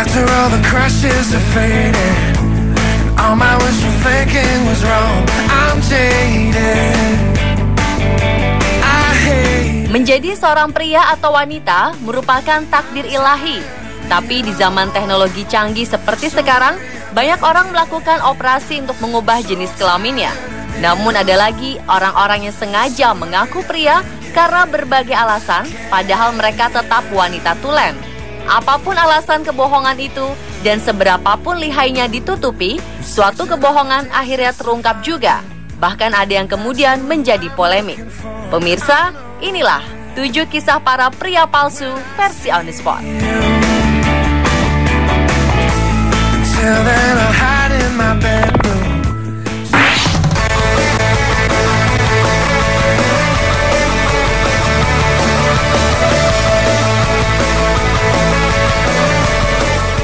After all the crashes are faded, all my wishful thinking was wrong. I'm jaded. Menjadi seorang pria atau wanita merupakan takdir ilahi. Tapi di zaman teknologi canggih seperti sekarang, banyak orang melakukan operasi untuk mengubah jenis kelaminnya. Namun ada lagi orang-orang yang sengaja mengaku pria karena berbagai alasan, padahal mereka tetap wanita tulen. Apapun alasan kebohongan itu dan seberapapun lihainya ditutupi, suatu kebohongan akhirnya terungkap juga. Bahkan ada yang kemudian menjadi polemik. Pemirsa, inilah 7 kisah para pria palsu versi On The Spot.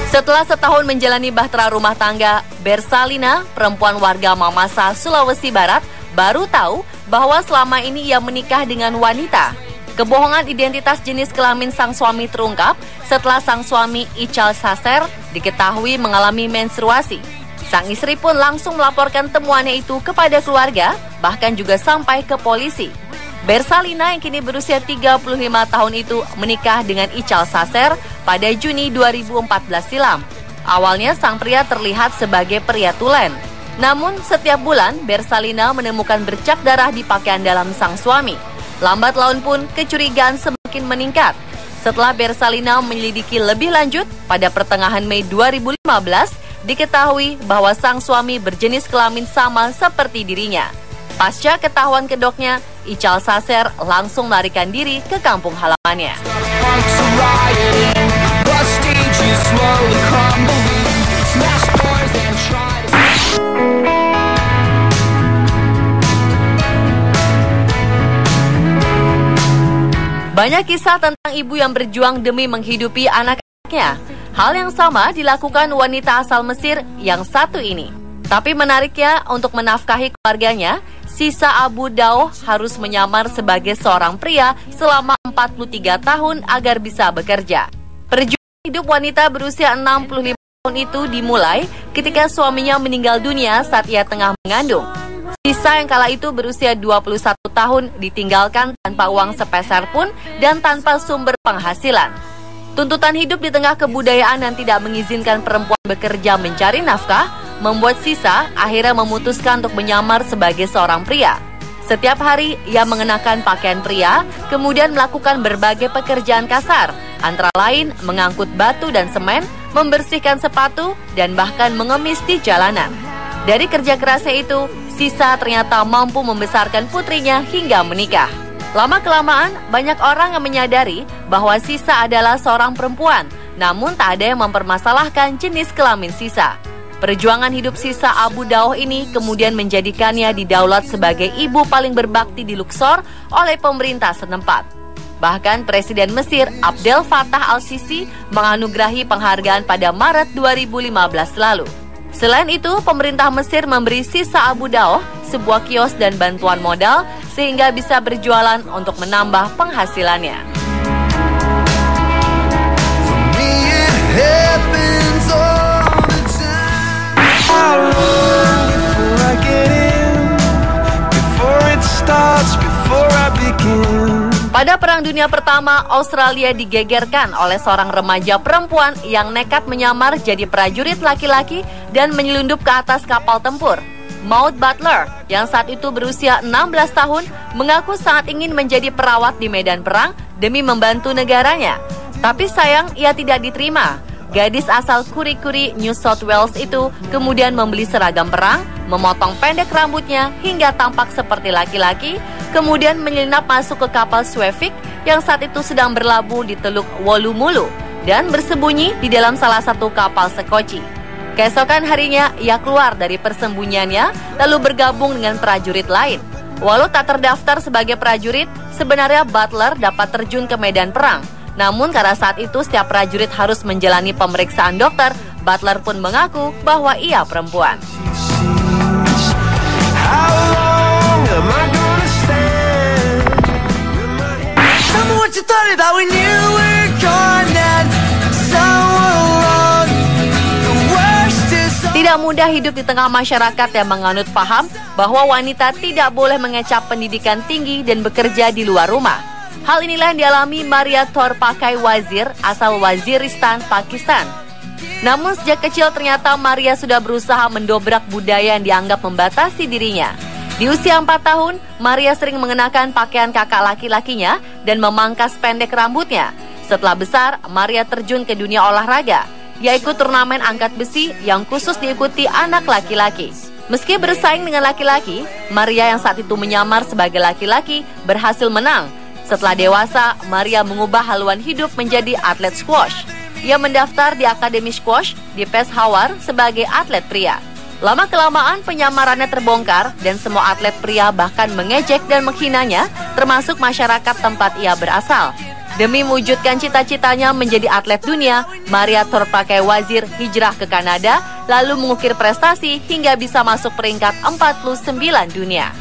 Setelah setahun menjalani bahtera rumah tangga, Bersalina, perempuan warga Mamasa, Sulawesi Barat, baru tahu bahwa selama ini ia menikah dengan wanita. Kebohongan identitas jenis kelamin sang suami terungkap setelah sang suami Ical Saser diketahui mengalami menstruasi. Sang istri pun langsung melaporkan temuannya itu kepada keluarga, bahkan juga sampai ke polisi. Bersalina yang kini berusia 35 tahun itu menikah dengan Ical Saser pada Juni 2014 silam. Awalnya sang pria terlihat sebagai pria tulen. Namun setiap bulan Bersalina menemukan bercak darah di pakaian dalam sang suami. Lambat laun pun kecurigaan semakin meningkat. Setelah Bersalina menyelidiki lebih lanjut, pada pertengahan Mei 2015 diketahui bahwa sang suami berjenis kelamin sama seperti dirinya. Pasca ketahuan kedoknya, Ical Saser langsung melarikan diri ke kampung halamannya. Banyak kisah tentang ibu yang berjuang demi menghidupi anak-anaknya. Hal yang sama dilakukan wanita asal Mesir yang satu ini. Tapi menariknya, untuk menafkahi keluarganya, Sisa Abu Daoh harus menyamar sebagai seorang pria selama 43 tahun agar bisa bekerja. Perjuangan hidup wanita berusia 65 tahun itu dimulai ketika suaminya meninggal dunia saat ia tengah mengandung. Sisa yang kala itu berusia 21 tahun ditinggalkan tanpa uang sepeser pun dan tanpa sumber penghasilan. Tuntutan hidup di tengah kebudayaan yang tidak mengizinkan perempuan bekerja mencari nafkah membuat Sisa akhirnya memutuskan untuk menyamar sebagai seorang pria. Setiap hari ia mengenakan pakaian pria, kemudian melakukan berbagai pekerjaan kasar, antara lain mengangkut batu dan semen, membersihkan sepatu, dan bahkan mengemis di jalanan. Dari kerja kerasnya itu, Sisa ternyata mampu membesarkan putrinya hingga menikah. Lama-kelamaan, banyak orang yang menyadari bahwa Sisa adalah seorang perempuan, namun tak ada yang mempermasalahkan jenis kelamin Sisa. Perjuangan hidup Sisa Abu Daoh ini kemudian menjadikannya didaulat sebagai ibu paling berbakti di Luxor oleh pemerintah setempat. Bahkan Presiden Mesir Abdel Fattah al-Sisi menganugerahi penghargaan pada Maret 2015 lalu. Selain itu, pemerintah Mesir memberi Sisa Abu Daoh sebuah kios dan bantuan modal sehingga bisa berjualan untuk menambah penghasilannya. Pada Perang Dunia Pertama, Australia digegerkan oleh seorang remaja perempuan yang nekat menyamar jadi prajurit laki-laki dan menyelundup ke atas kapal tempur. Maud Butler, yang saat itu berusia 16 tahun, mengaku sangat ingin menjadi perawat di medan perang demi membantu negaranya. Tapi sayang, ia tidak diterima. Gadis asal Kurikuri, New South Wales itu kemudian membeli seragam perang, memotong pendek rambutnya hingga tampak seperti laki-laki, kemudian menyelinap masuk ke kapal Swefik yang saat itu sedang berlabuh di Teluk Woolloomooloo dan bersembunyi di dalam salah satu kapal sekoci. Keesokan harinya, ia keluar dari persembunyiannya lalu bergabung dengan prajurit lain. Walau tak terdaftar sebagai prajurit, sebenarnya Butler dapat terjun ke medan perang. Namun karena saat itu setiap prajurit harus menjalani pemeriksaan dokter, Butler pun mengaku bahwa ia perempuan. Tidak mudah hidup di tengah masyarakat yang menganut paham bahwa wanita tidak boleh mengecap pendidikan tinggi dan bekerja di luar rumah. Hal inilah yang dialami Maria Torpakai Wazir asal Waziristan, Pakistan. Namun sejak kecil ternyata Maria sudah berusaha mendobrak budaya yang dianggap membatasi dirinya. Di usia 4 tahun, Maria sering mengenakan pakaian kakak laki-lakinya dan memangkas pendek rambutnya. Setelah besar, Maria terjun ke dunia olahraga. Ia ikut turnamen angkat besi yang khusus diikuti anak laki-laki. Meski bersaing dengan laki-laki, Maria yang saat itu menyamar sebagai laki-laki berhasil menang. Setelah dewasa, Maria mengubah haluan hidup menjadi atlet squash. Ia mendaftar di Akademi Squash di Peshawar sebagai atlet pria. Lama-kelamaan penyamarannya terbongkar dan semua atlet pria bahkan mengejek dan menghinanya, termasuk masyarakat tempat ia berasal. Demi mewujudkan cita-citanya menjadi atlet dunia, Maria Torpakai Wazir hijrah ke Kanada, lalu mengukir prestasi hingga bisa masuk peringkat 49 dunia.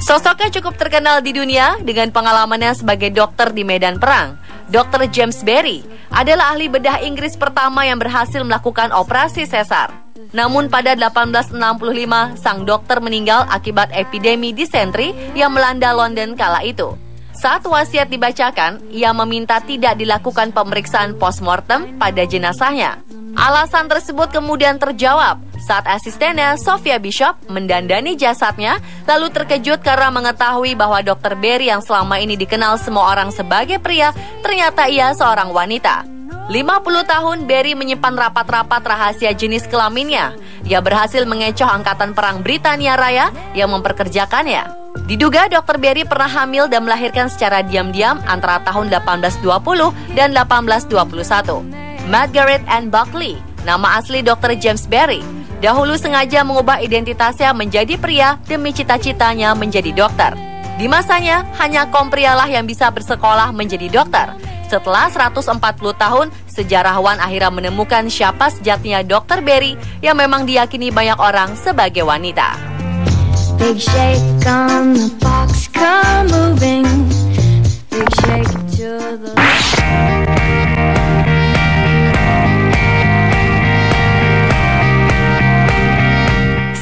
Sosoknya cukup terkenal di dunia dengan pengalamannya sebagai dokter di medan perang. Dr. James Berry adalah ahli bedah Inggris pertama yang berhasil melakukan operasi sesar. Namun pada 1865, sang dokter meninggal akibat epidemi disentri yang melanda London kala itu. Saat wasiat dibacakan, ia meminta tidak dilakukan pemeriksaan postmortem pada jenazahnya. Alasan tersebut kemudian terjawab saat asistennya Sophia Bishop mendandani jasadnya, lalu terkejut karena mengetahui bahwa Dr. Berry yang selama ini dikenal semua orang sebagai pria, ternyata ia seorang wanita. 50 tahun Berry menyimpan rapat-rapat rahasia jenis kelaminnya. Ia berhasil mengecoh Angkatan Perang Britania Raya yang memperkerjakannya. Diduga Dr. Berry pernah hamil dan melahirkan secara diam-diam antara tahun 1820 dan 1821. Margaret Ann Buckley, nama asli Dr. James Berry, dahulu sengaja mengubah identitasnya menjadi pria demi cita-citanya menjadi dokter. Di masanya, hanya kaum prialah yang bisa bersekolah menjadi dokter. Setelah 140 tahun, sejarawan akhirnya menemukan siapa sejatinya Dr. Berry yang memang diyakini banyak orang sebagai wanita. Big shake on the box, come moving. Big shake to the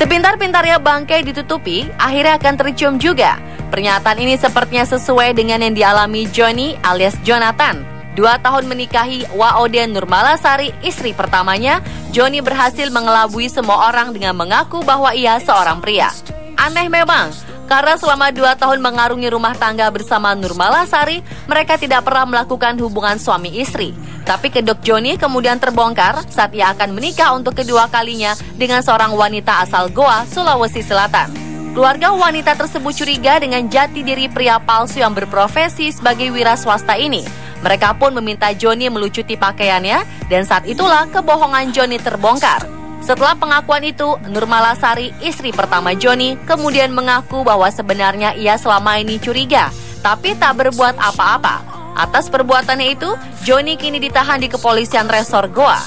Sepintar-pintarnya bangkai ditutupi, akhirnya akan tercium juga. Pernyataan ini sepertinya sesuai dengan yang dialami Johnny alias Jonathan. 2 tahun menikahi Waode Nurmalasari, istri pertamanya, Johnny berhasil mengelabui semua orang dengan mengaku bahwa ia seorang pria. Aneh memang, karena selama 2 tahun mengarungi rumah tangga bersama Nurmalasari, mereka tidak pernah melakukan hubungan suami istri. Tapi kedok Johnny kemudian terbongkar saat ia akan menikah untuk kedua kalinya dengan seorang wanita asal Goa, Sulawesi Selatan. Keluarga wanita tersebut curiga dengan jati diri pria palsu yang berprofesi sebagai wira swasta ini. Mereka pun meminta Johnny melucuti pakaiannya dan saat itulah kebohongan Johnny terbongkar. Setelah pengakuan itu, Nurmalasari, istri pertama Johnny, kemudian mengaku bahwa sebenarnya ia selama ini curiga, tapi tak berbuat apa-apa. Atas perbuatannya itu, Johnny kini ditahan di kepolisian resor Goa.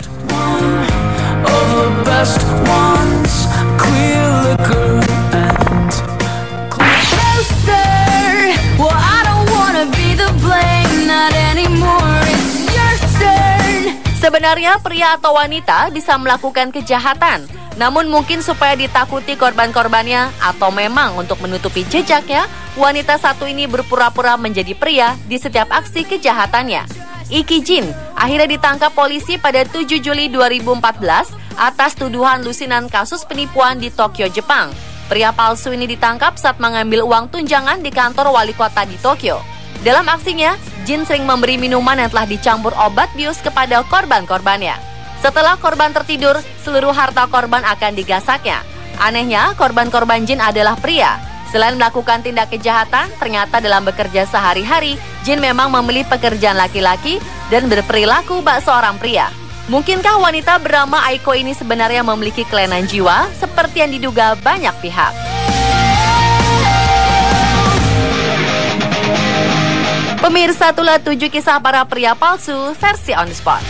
Sebenarnya pria atau wanita bisa melakukan kejahatan, namun mungkin supaya ditakuti korban-korbannya atau memang untuk menutupi jejaknya, wanita satu ini berpura-pura menjadi pria di setiap aksi kejahatannya. Iki Jin akhirnya ditangkap polisi pada 7 Juli 2014 atas tuduhan lusinan kasus penipuan di Tokyo, Jepang. Pria palsu ini ditangkap saat mengambil uang tunjangan di kantor wali kota di Tokyo. Dalam aksinya, Jin sering memberi minuman yang telah dicampur obat bius kepada korban-korbannya. Setelah korban tertidur, seluruh harta korban akan digasaknya. Anehnya, korban-korban Jin adalah pria. Selain melakukan tindak kejahatan, ternyata dalam bekerja sehari-hari, Jin memang memilih pekerjaan laki-laki dan berperilaku bak seorang pria. Mungkinkah wanita bernama Aiko ini sebenarnya memiliki kelainan jiwa seperti yang diduga banyak pihak? Pemirsa, itulah 7 kisah para pria palsu versi On The Spot.